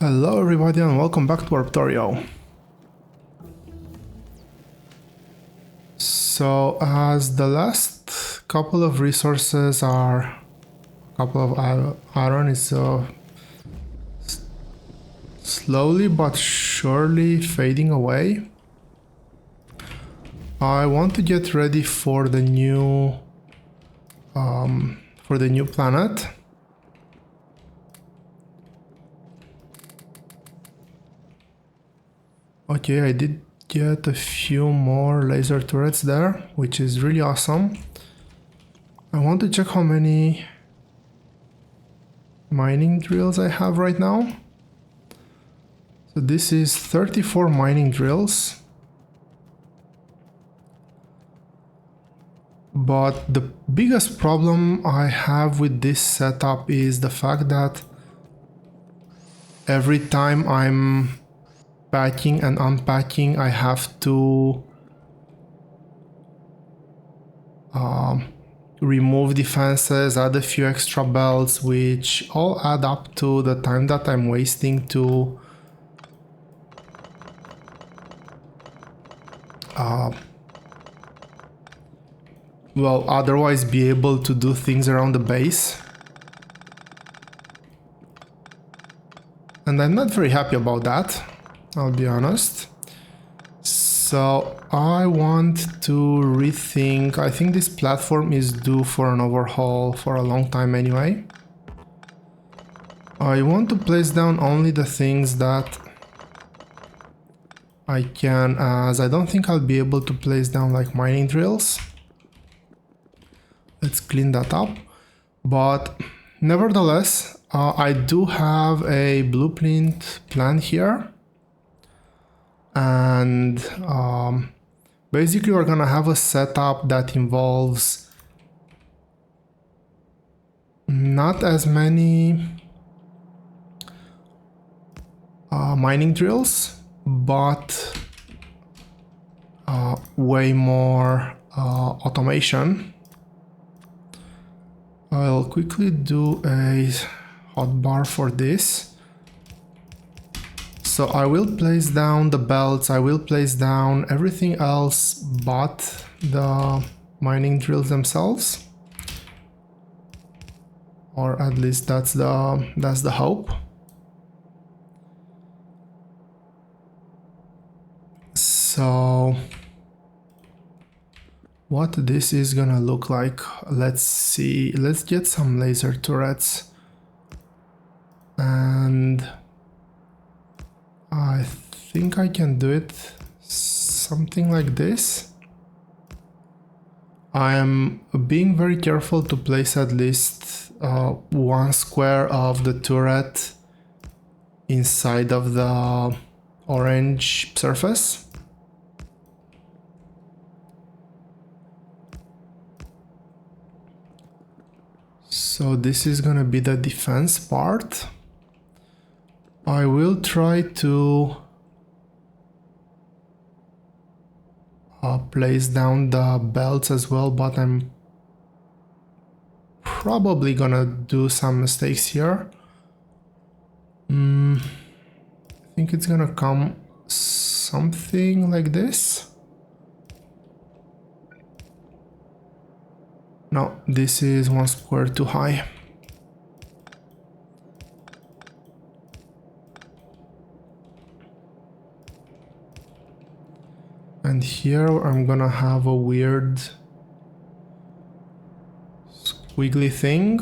Hello everybody and welcome back to Warptorio. So as the last couple of resources are a couple of iron is slowly but surely fading away, I want to get ready for the new planet. Okay, I did get a few more laser turrets there, which is really awesome. I want to check how many mining drills I have right now. So this is 34 mining drills. But the biggest problem I have with this setup is the fact that every time I'm packing and unpacking, I have to remove defenses, add a few extra belts, which all add up to the time that I'm wasting to well, otherwise be able to do things around the base. And I'm not very happy about that, I'll be honest. So I want to rethink. I think this platform is due for an overhaul for a long time anyway. I want to place down only the things that I can, as I don't think I'll be able to place down like mining drills. Let's clean that up. But nevertheless, I do have a blueprint plan here. And basically we're gonna have a setup that involves not as many mining drills, but way more automation. I'll quickly do a hotbar for this. So I will place down the belts, I will place down everything else but the mining drills themselves. Or at least that's the hope. So what this is gonna look like, let's see. Let's get some laser turrets. And I think I can do it something like this. I am being very careful to place at least 1 square of the turret inside of the orange surface. So this is gonna be the defense part. I will try to place down the belts as well, but I'm probably gonna do some mistakes here. I think it's gonna come something like this. No, this is 1 square too high. And here I'm gonna have a weird squiggly thing.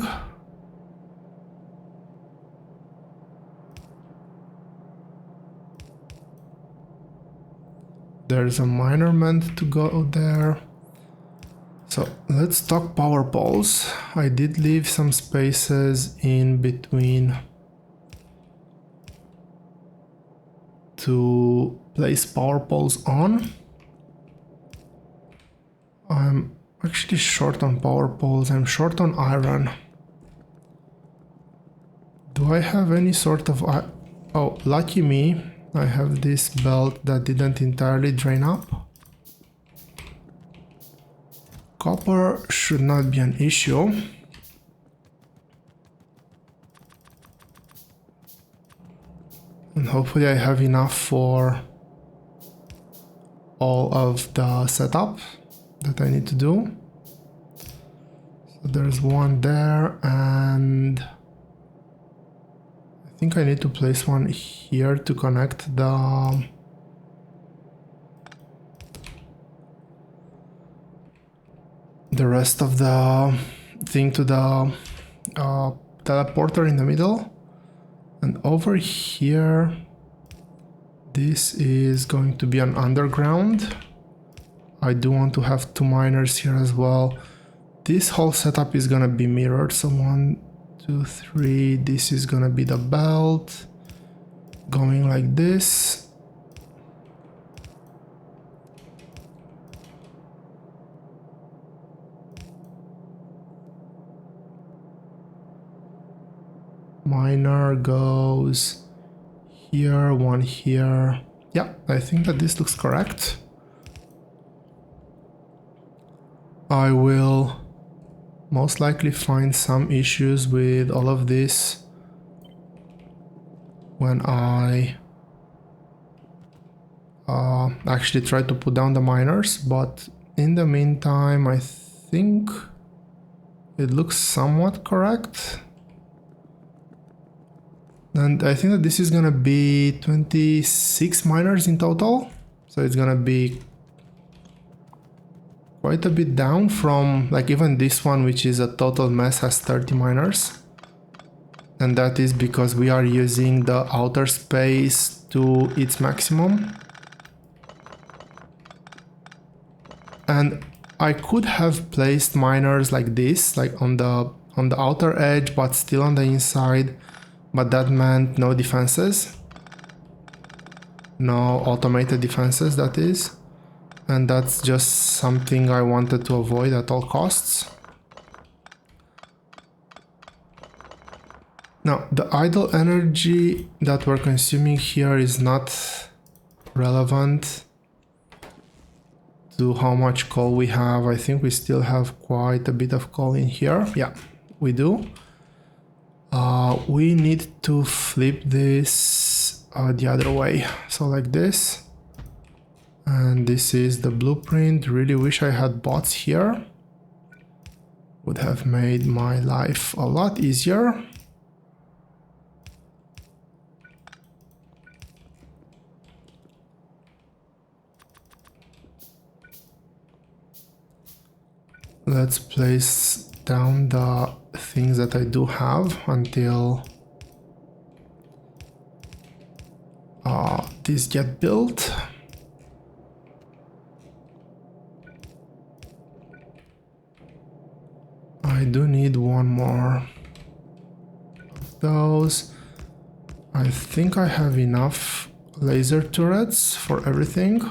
There's a miner meant to go there. So let's talk power poles. I did leave some spaces in between to place power poles on. I'm actually short on power poles, I'm short on iron. Do I have any sort of... Oh, lucky me, I have this belt that didn't entirely drain up. Copper should not be an issue. And hopefully I have enough for all of the setup that I need to do. So there's one there, and I think I need to place one here to connect the rest of the thing to the teleporter in the middle. And over here, this is going to be an underground. I do want to have 2 miners here as well. This whole setup is gonna be mirrored, so 1, 2, 3, this is gonna be the belt, going like this. Miner goes here, one here. Yeah, I think that this looks correct. I will most likely find some issues with all of this when I actually try to put down the miners, but in the meantime I think it looks somewhat correct. And I think that this is gonna be 26 miners in total, so it's gonna be quite a bit down from, like, even this one, which is a total mess, has 30 miners. And that is because we are using the outer space to its maximum. And I could have placed miners like this, like on the outer edge, but still on the inside. But that meant no defenses. No automated defenses, that is. And that's just something I wanted to avoid at all costs. Now, the idle energy that we're consuming here is not relevant to how much coal we have. I think we still have quite a bit of coal in here. Yeah, we do. We need to flip this the other way. So like this. And this is the blueprint. Really wish I had bots here. Would have made my life a lot easier. Let's place down the things that I do have until these get built. I do need one more of those. I think I have enough laser turrets for everything.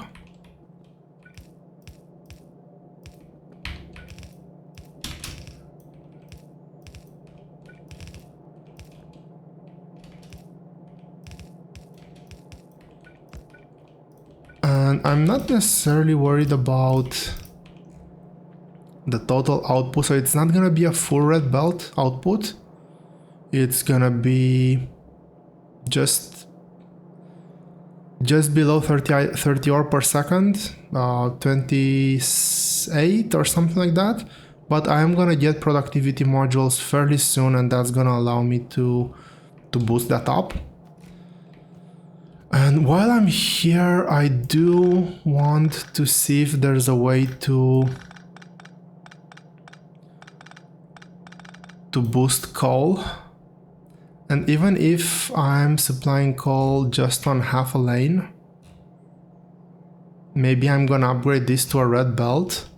And I'm not necessarily worried about the total output, so it's not gonna be a full red belt output. It's gonna be just below 30 ore per second, 28 or something like that. But I am gonna get productivity modules fairly soon, and that's gonna allow me to boost that up. And while I'm here, I do want to see if there's a way to boost coal. And even if I'm supplying coal just on half a lane, maybe I'm gonna upgrade this to a red belt.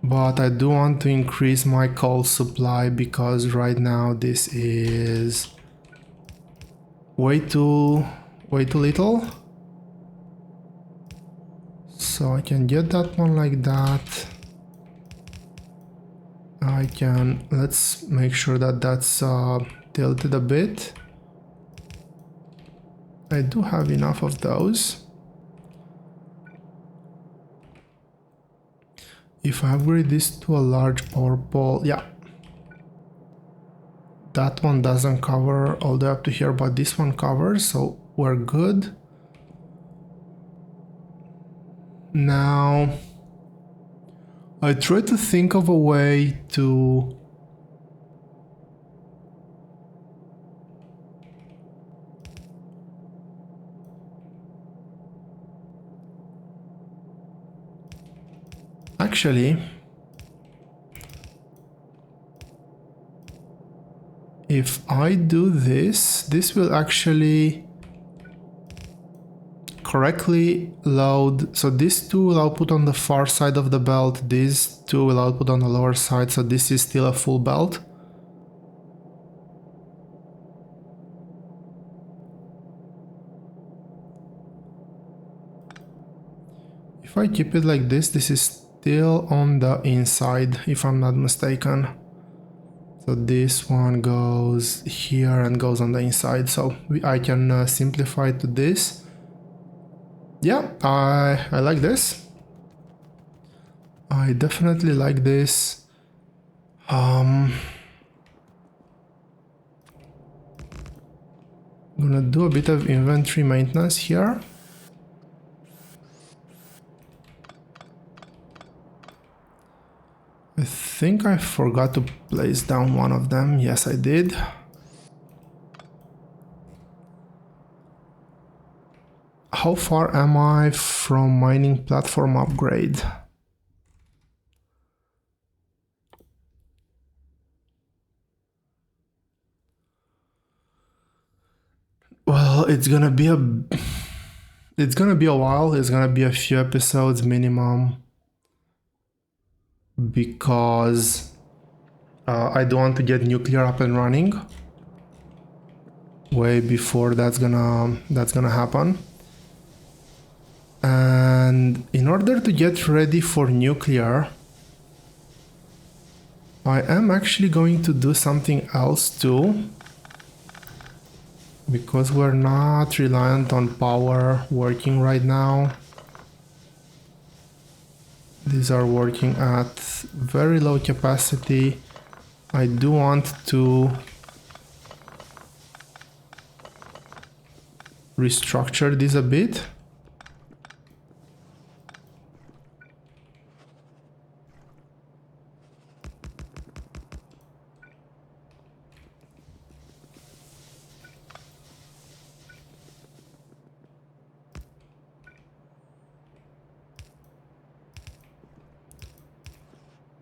But I do want to increase my coal supply because right now this is way too little. So I can get that one like that. I can, let's make sure that that's tilted a bit. I do have enough of those. If I upgrade this to a large power pole, yeah. That one doesn't cover all the way up to here, but this one covers, so we're good. Now, I try to think of a way to actually, if I do this, this will actually correctly load. So these two will output on the far side of the belt, these two will output on the lower side, so this is still a full belt. If I keep it like this, this is still on the inside, if I'm not mistaken. So this one goes here and goes on the inside, so I can simplify to this. Yeah, I like this. I definitely like this. I'm gonna do a bit of inventory maintenance here. I think I forgot to place down one of them. Yes, I did. How far am I from mining platform upgrade? Well, it's gonna be a while. It's gonna be a few episodes minimum, because I don't want to get nuclear up and running way before that's gonna happen. And in order to get ready for nuclear, I am actually going to do something else too, because we're not reliant on power working right now. These are working at very low capacity. I do want to restructure this a bit.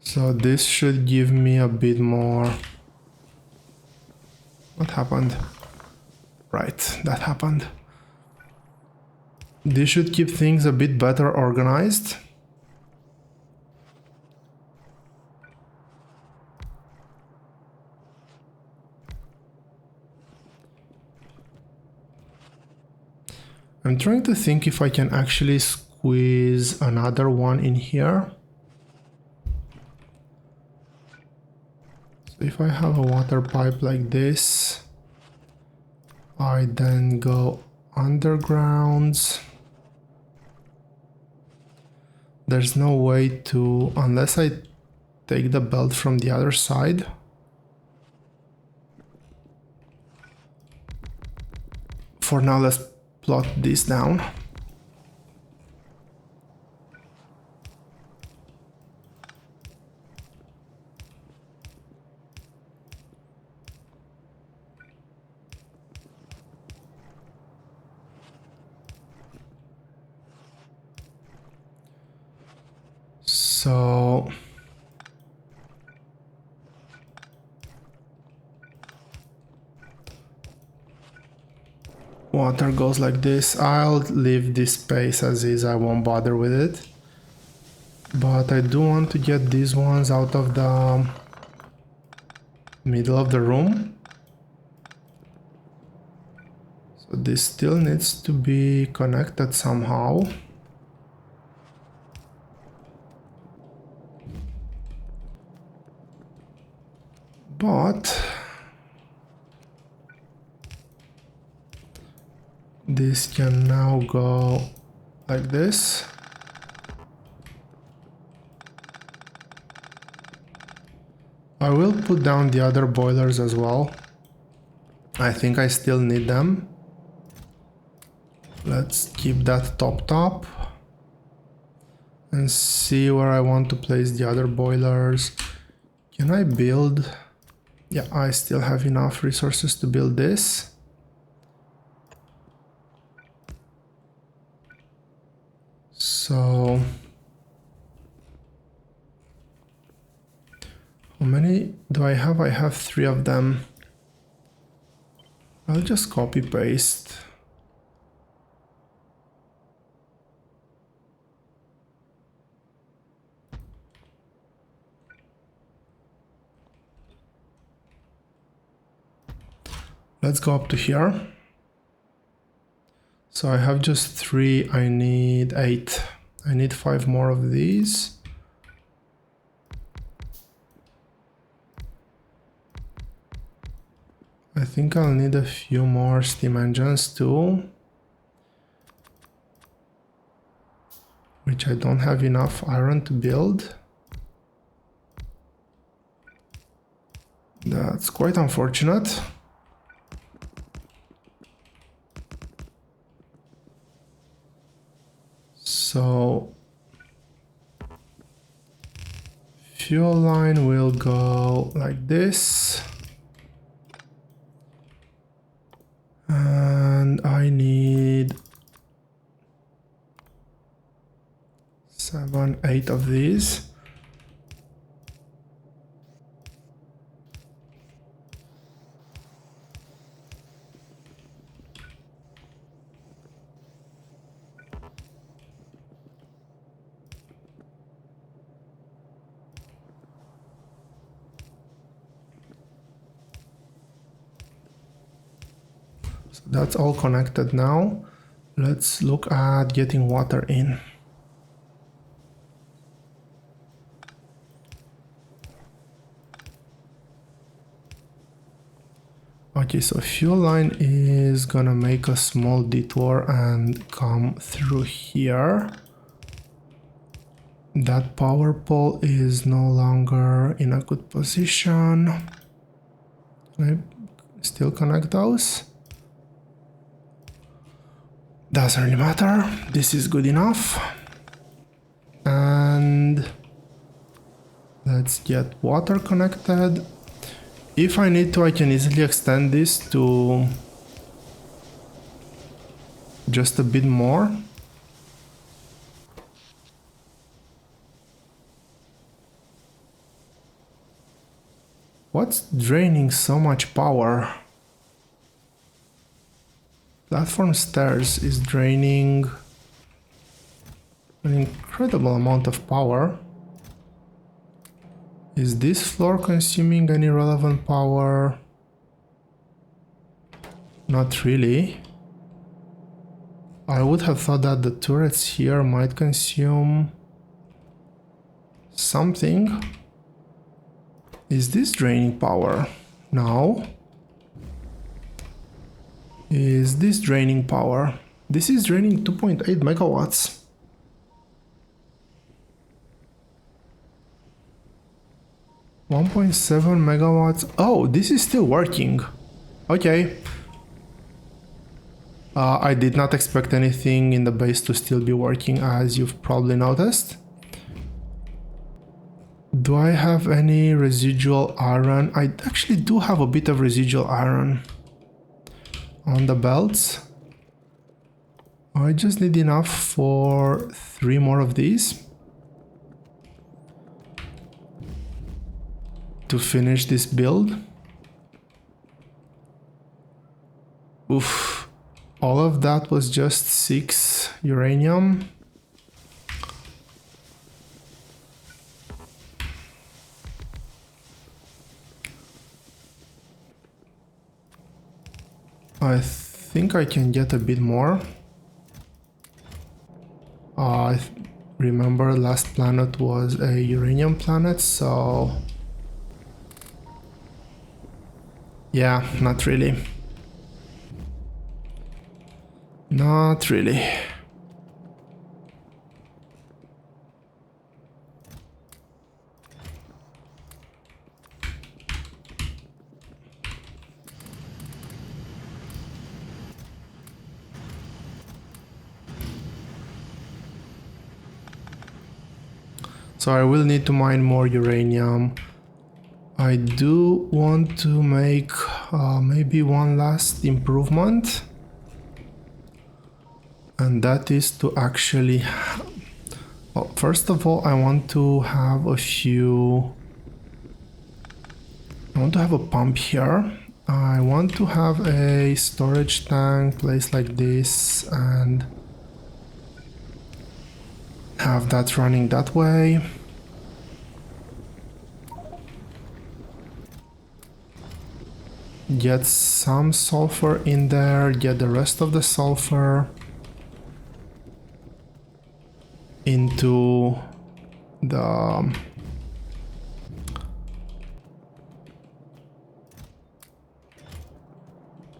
So this should give me a bit more. What happened? Right, that happened. This should keep things a bit better organized. I'm trying to think if I can actually squeeze another one in here. So if I have a water pipe like this, I then go underground. There's no way to, unless I take the belt from the other side. For now, let's plot this down. So water goes like this. I'll leave this space as is, I won't bother with it. But I do want to get these ones out of the middle of the room. So this still needs to be connected somehow. But this can now go like this. I will put down the other boilers as well. I think I still need them. Let's keep that top. And see where I want to place the other boilers. Can I build? Yeah, I still have enough resources to build this. So how many do I have? I have 3 of them. I'll just copy paste. Let's go up to here. So I have just 3, I need 8. I need 5 more of these. I think I'll need a few more steam engines too, which I don't have enough iron to build. That's quite unfortunate. So fuel line will go like this. And I need 7, 8 of these. So that's all connected now. Let's look at getting water in. Okay, so fuel line is gonna make a small detour and come through here. That power pole is no longer in a good position. Can I still connect those? Doesn't really matter. This is good enough. And let's get water connected. If I need to, I can easily extend this to just a bit more. What's draining so much power? Platform stairs is draining an incredible amount of power. Is this floor consuming any relevant power? Not really. I would have thought that the turrets here might consume something. Is this draining power? No. Is this draining power? This is draining 2.8 megawatts. $1.7 megawatts. Oh, this is still working. Okay. I did not expect anything in the base to still be working, as you've probably noticed. Do I have any residual iron? I actually do have a bit of residual iron on the belts. I just need enough for 3 more of these to finish this build. Oof. All of that was just 6 uranium. I think I can get a bit more. I remember last planet was a uranium planet, so yeah, not really. Not really. So I will need to mine more uranium. I do want to make maybe one last improvement. And that is to actually... Well, first of all, I want to have a few... I want to have a pump here. I want to have a storage tank placed like this and have that running that way. Get some sulfur in there, get the rest of the sulfur into the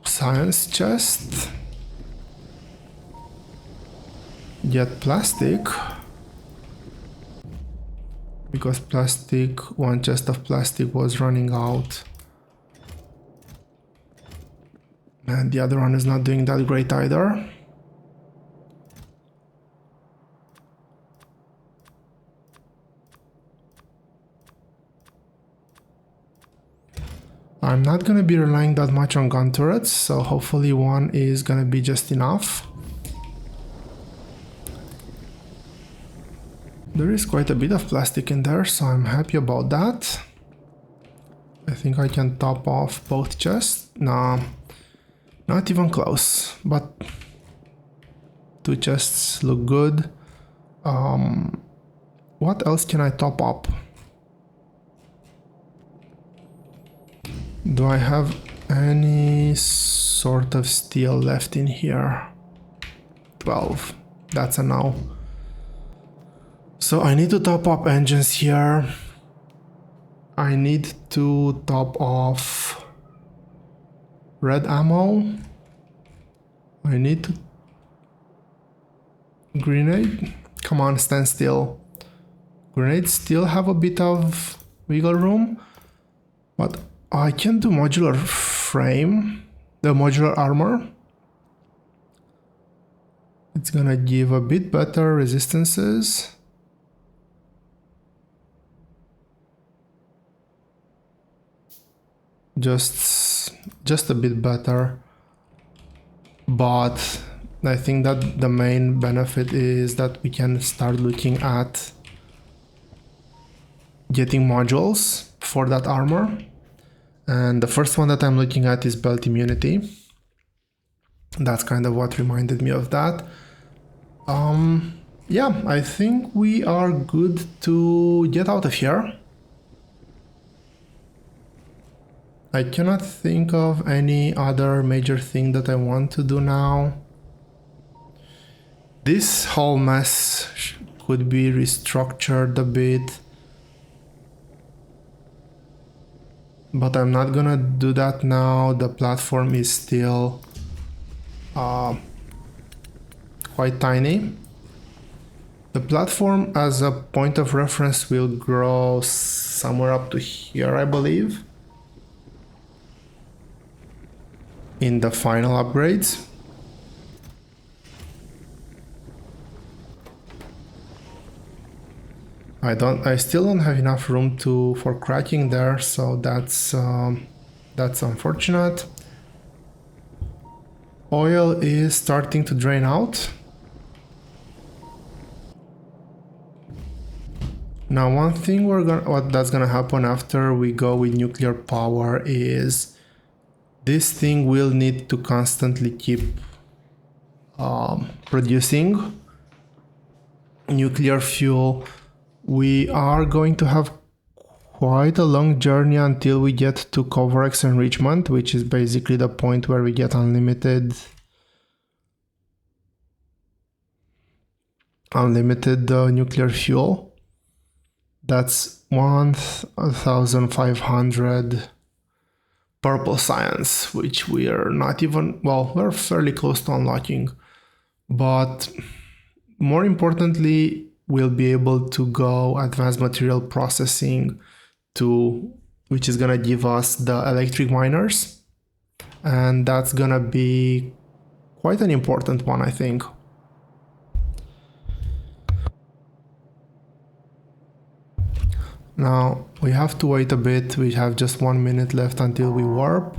science chest. Get plastic, because one chest of plastic was running out. And the other one is not doing that great either. I'm not gonna be relying that much on gun turrets, so hopefully one is gonna be just enough. There is quite a bit of plastic in there, so I'm happy about that. I think I can top off both chests. Nah, not even close, but two chests look good. What else can I top up? Do I have any sort of steel left in here? 12. That's a no. So I need to top up engines here. I need to top off red ammo. I need to... Grenade? Come on, stand still. Grenades still have a bit of wiggle room, but I can do modular frame, the modular armor. It's gonna give a bit better resistances. Just a bit better. But I think that the main benefit is that we can start looking at getting modules for that armor. And the first one that I'm looking at is belt immunity. That's kind of what reminded me of that. Yeah, I think we are good to get out of here. I cannot think of any other major thing that I want to do now. This whole mess could be restructured a bit. But I'm not gonna do that now. The platform is still quite tiny. The platform as a point of reference will grow somewhere up to here, I believe, in the final upgrades. I still don't have enough room for cracking there, so that's unfortunate. Oil is starting to drain out. Now, one thing that's gonna happen after we go with nuclear power is this thing will need to constantly keep producing nuclear fuel. We are going to have quite a long journey until we get to Covarex enrichment, which is basically the point where we get unlimited nuclear fuel. That's 1,500 purple science, which we are not even, well, we're fairly close to unlocking. But more importantly, we'll be able to go advanced material processing which is gonna give us the electric miners. And that's gonna be quite an important one, I think. Now we have to wait a bit, we have just 1 minute left until we warp.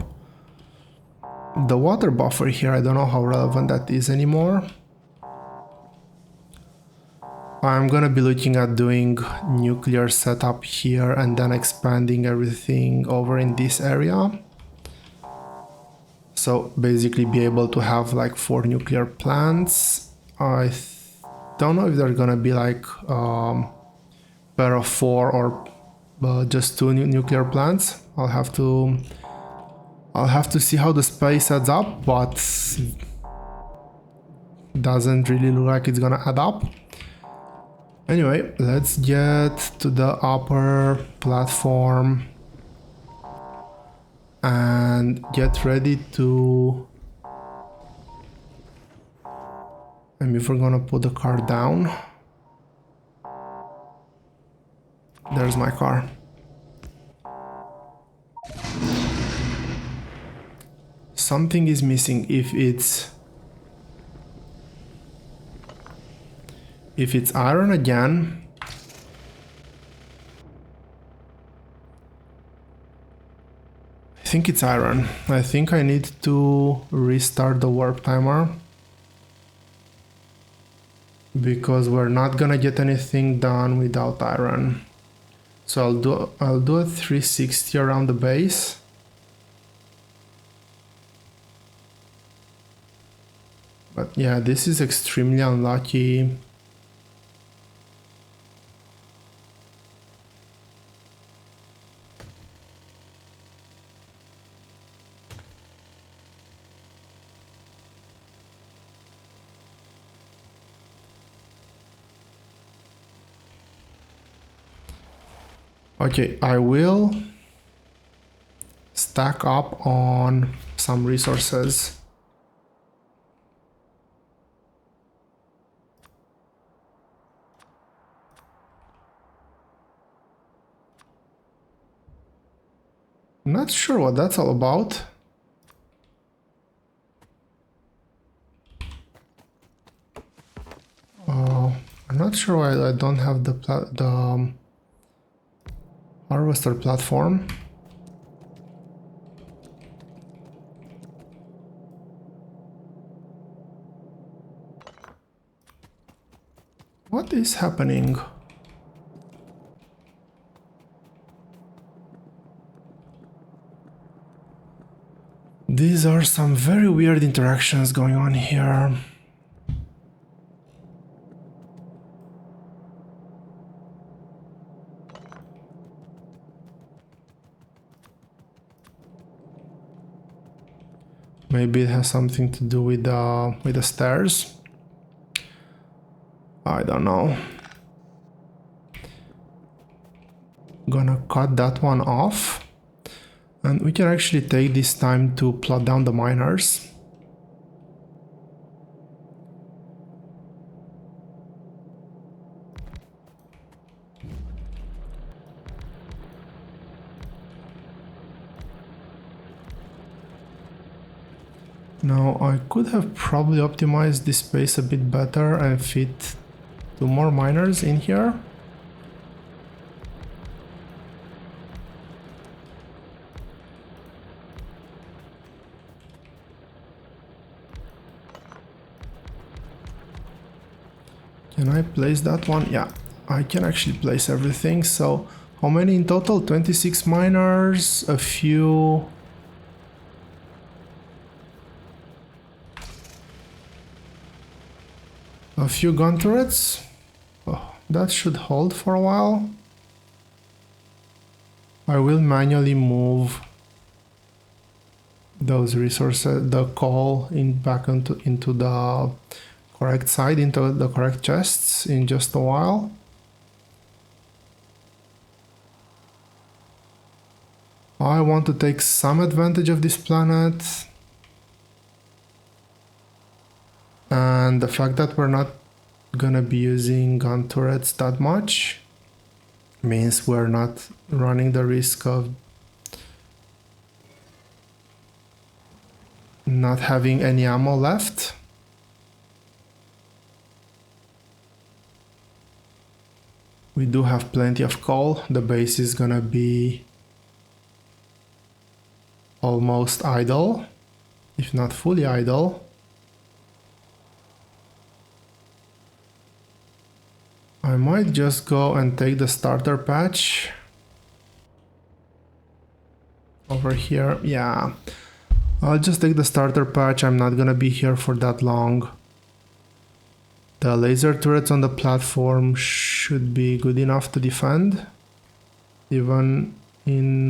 The water buffer here, I don't know how relevant that is anymore. I'm gonna be looking at doing nuclear setup here and then expanding everything over in this area. So basically be able to have like 4 nuclear plants. I don't know if they're gonna be like pair of 4 or just 2 nuclear plants. I'll have to see how the space adds up, but doesn't really look like it's gonna add up. Anyway, let's get to the upper platform and get ready to... And if we're gonna put the car down... There's my car. Something is missing. If it's iron again... I think it's iron. I think I need to restart the warp timer. Because we're not gonna get anything done without iron. So I'll do a 360 around the base. But yeah, this is extremely unlucky. Okay, I will stack up on some resources. I'm not sure what that's all about. I'm not sure why I don't have the harvester platform. What is happening? These are some very weird interactions going on here. Maybe it has something to do with the stairs. I don't know. Gonna cut that one off. And we can actually take this time to plot down the miners. Now I could have probably optimized this space a bit better and fit 2 more miners in here. Can I place that one? Yeah, I can actually place everything. So how many in total? 26 miners, a few... A few gun turrets. Oh, that should hold for a while. I will manually move those resources, the coal back into the correct side, into the correct chests in just a while. I want to take some advantage of this planet. And the fact that we're not gonna be using gun turrets that much means we're not running the risk of not having any ammo left. We do have plenty of coal. The base is gonna be almost idle, if not fully idle. I might just go and take the starter patch over here. Yeah, I'll just take the starter patch. I'm not gonna be here for that long. The laser turrets on the platform should be good enough to defend, even in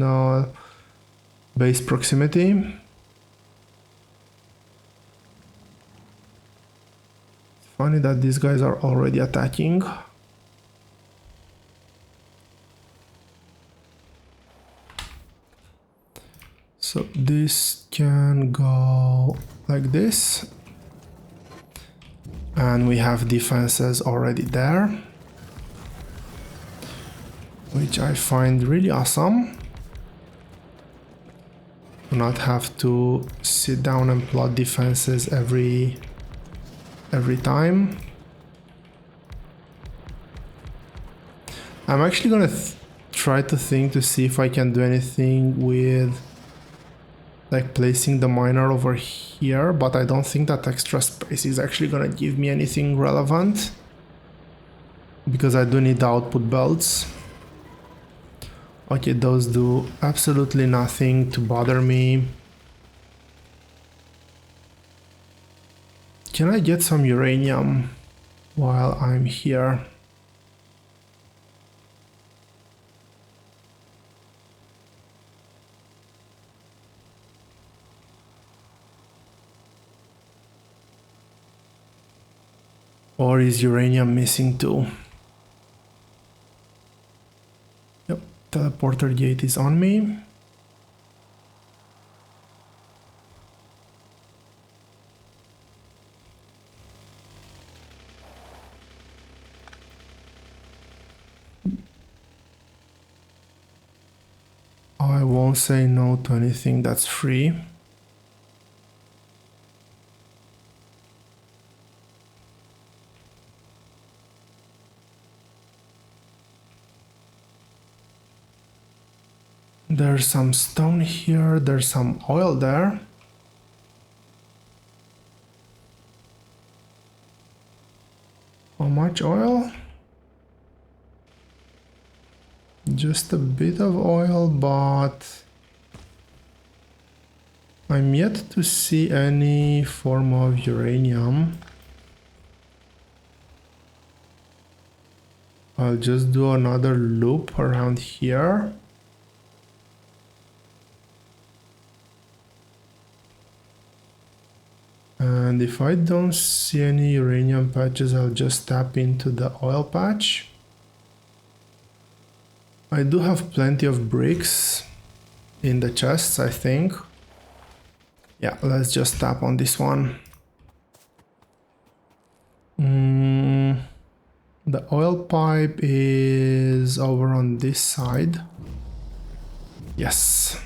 base proximity. Funny that these guys are already attacking. So this can go like this. And we have defenses already there, which I find really awesome. Do not have to sit down and plot defenses every time. I'm actually gonna try to think to see if I can do anything with like placing the miner over here, but I don't think that extra space is actually gonna give me anything relevant, because I do need the output belts. Okay, those do absolutely nothing to bother me. Can I get some uranium while I'm here? Or is uranium missing too? Yep, teleporter gate is on me. I won't say no to anything that's free. There's some stone here, there's some oil there. How much oil? Just a bit of oil, but I'm yet to see any form of uranium. I'll just do another loop around here. And if I don't see any uranium patches, I'll just tap into the oil patch. I do have plenty of bricks in the chests, I think. Yeah, let's just tap on this one. The oil pipe is over on this side. Yes.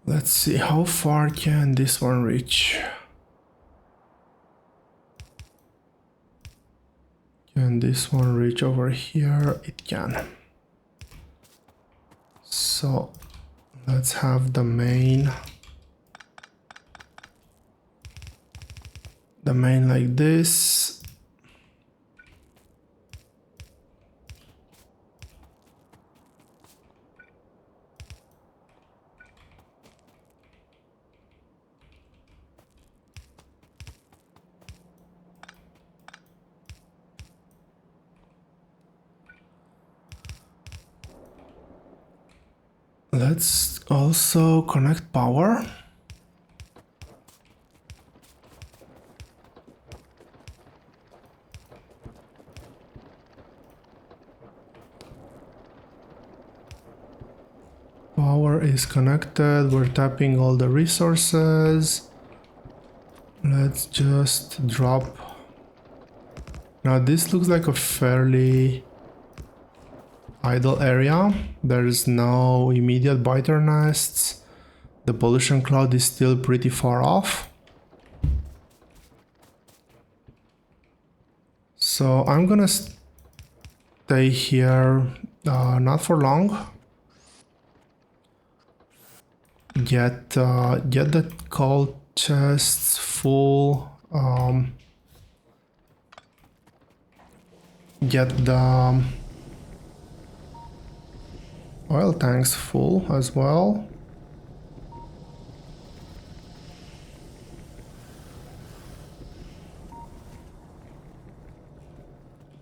Let's see, how far can this one reach? Can this one reach over here? It can. So let's have the main like this. Let's also connect power. Power is connected. We're tapping all the resources. Let's just drop. Now this looks like a fairly idle area. There's no immediate biter nests. The pollution cloud is still pretty far off. So I'm gonna stay here, not for long. Get the coal chests full. Get the oil tanks full as well.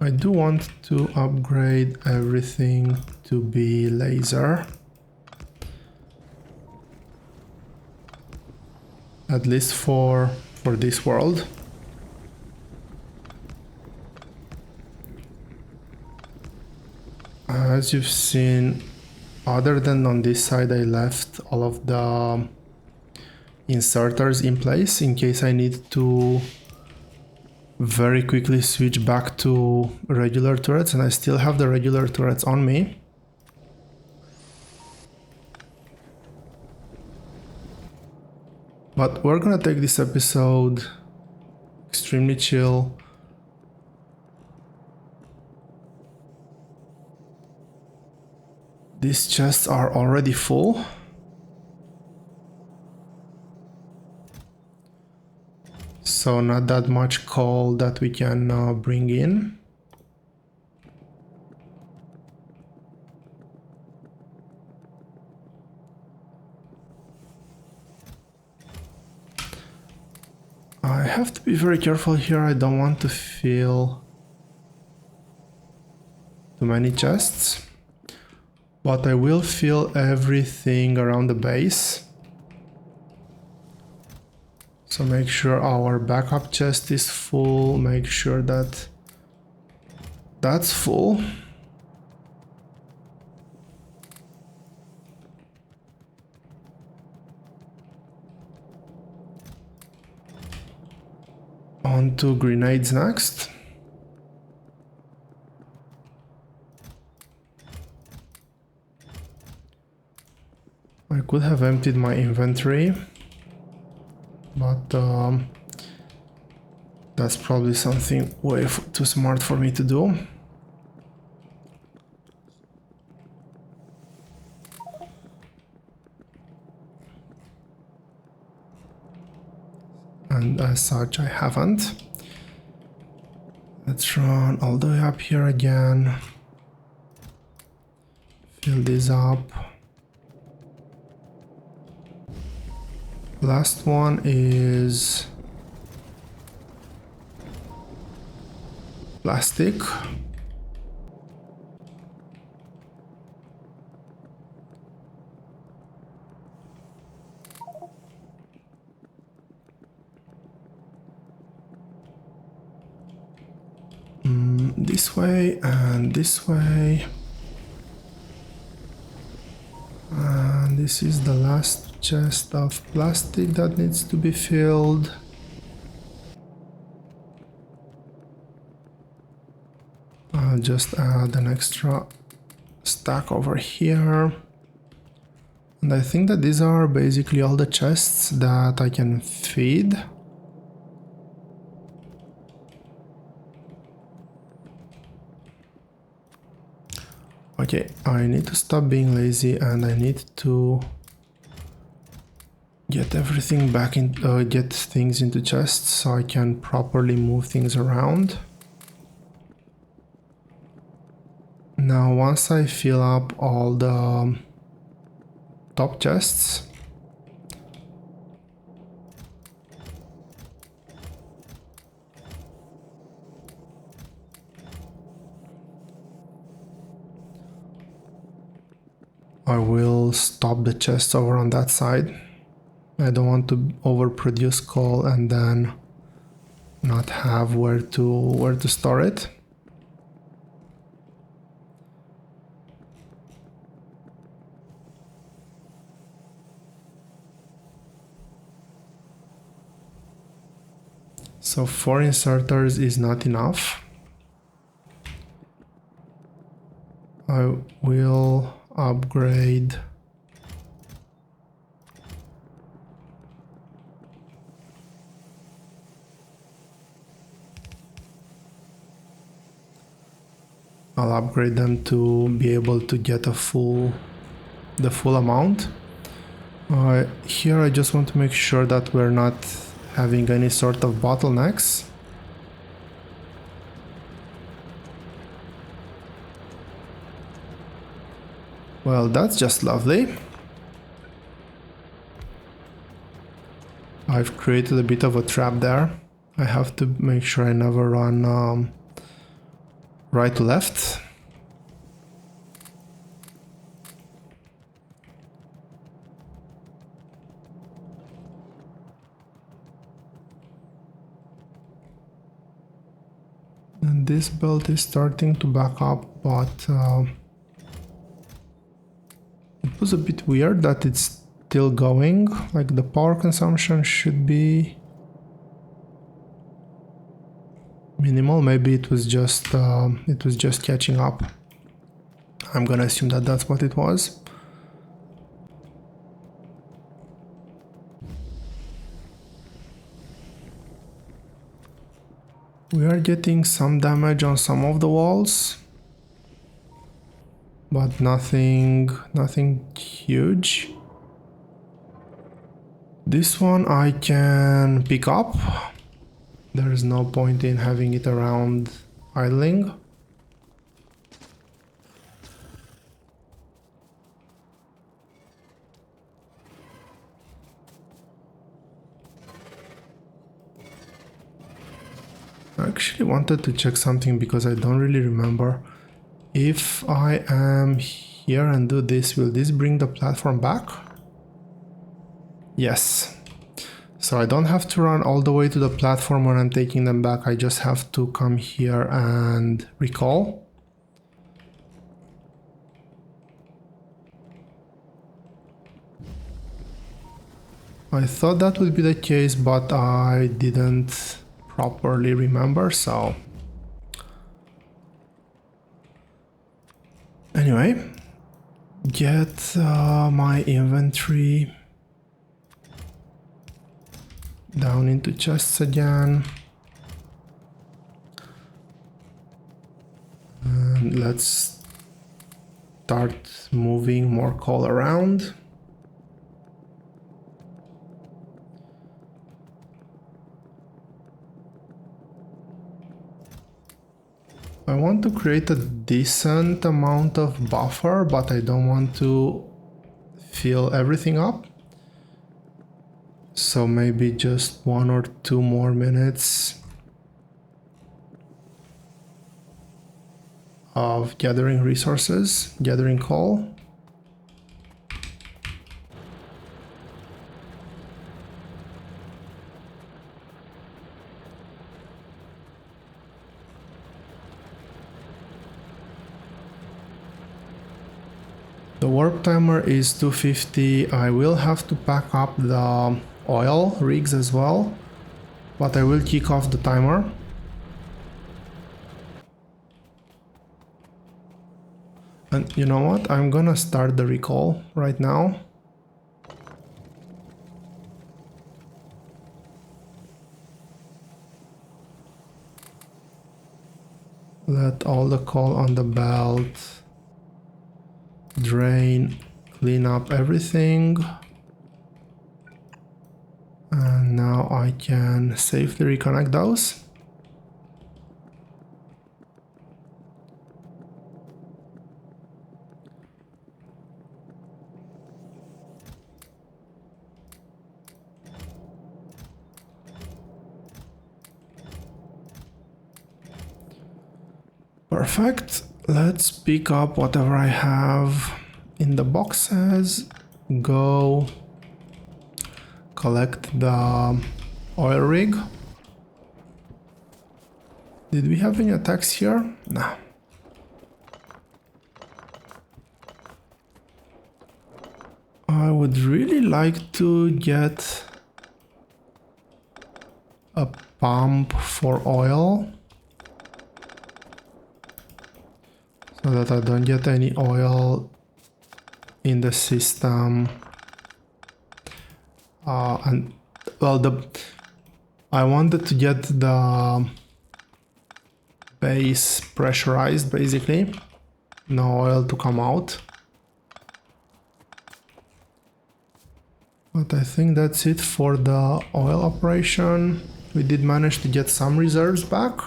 I do want to upgrade everything to be laser. At least for this world. As you've seen, other than on this side, I left all of the inserters in place in case I need to very quickly switch back to regular turrets, and I still have the regular turrets on me. But we're gonna take this episode extremely chill. These chests are already full. So not that much coal that we can bring in. I have to be very careful here. I don't want to fill too many chests. But I will fill everything around the base. So make sure our backup chest is full, make sure that that's full. On to grenades next. I could have emptied my inventory, but that's probably something way too smart for me to do. And as such, I haven't. Let's run all the way up here again. Fill this up. Last one is plastic. This way and this way. And this is the last chest of plastic that needs to be filled. I'll just add an extra stack over here. And I think that these are basically all the chests that I can feed. Okay, I need to stop being lazy and I need to get everything back in, get things into chests so I can properly move things around. Now, once I fill up all the top chests, I will stop the chests over on that side. I don't want to overproduce coal and then not have where to store it. So 4 inserters is not enough. I will upgrade I'll upgrade them to be able to get the full amount. Here I just want to make sure that we're not having any sort of bottlenecks. Well, that's just lovely. I've created a bit of a trap there. I have to make sure I never run right to left. And this belt is starting to back up, but it was a bit weird that it's still going. Like the power consumption should be minimal. Maybe it was just catching up. I'm gonna assume that that's what it was. We are getting some damage on some of the walls, but nothing huge. This one I can pick up. There is no point in having it around idling. I actually wanted to check something because I don't really remember. If I am here and do this, will this bring the platform back? Yes. So I don't have to run all the way to the platform when I'm taking them back. I just have to come here and recall. I thought that would be the case, but I didn't properly remember, so anyway, get my inventory down into chests again, and let's start moving more coal around. I want to create a decent amount of buffer, but I don't want to fill everything up. So maybe just 1 or 2 more minutes of gathering resources, gathering coal. The warp timer is 250. I will have to pack up the oil rigs as well, but I will kick off the timer. And you know what? I'm gonna start the recall right now. Let all the coal on the belt drain, clean up everything. And now I can safely reconnect those. Perfect. Let's pick up whatever I have in the boxes. Go collect the oil rig. Did we have any attacks here? Nah. I would really like to get a pump for oil. so that I don't get any oil in the system. And well, I wanted to get the base pressurized, basically. No oil to come out. But I think that's it for the oil operation. We did manage to get some reserves back.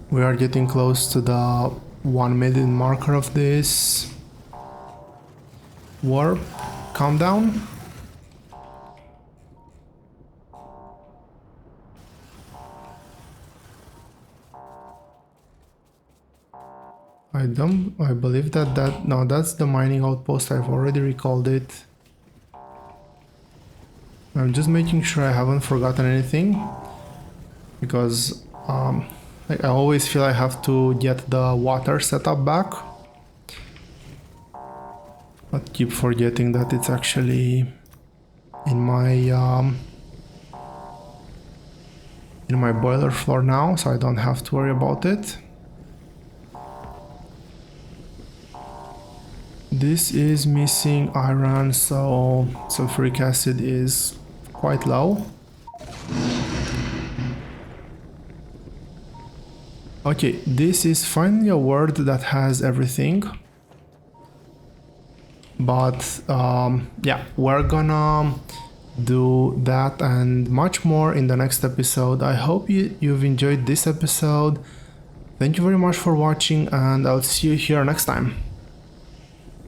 We are getting close to the 1 minute marker of this warp countdown. I believe no, that's the mining outpost. I've already recalled it. I'm just making sure I haven't forgotten anything, because I always feel I have to get the water setup back, but keep forgetting that it's actually in my boiler floor now, so I don't have to worry about it. This is missing iron, so sulfuric acid is quite low. Okay, this is finally a world that has everything. But yeah, we're gonna do that and much more in the next episode. I hope you've enjoyed this episode. Thank you very much for watching, and I'll see you here next time.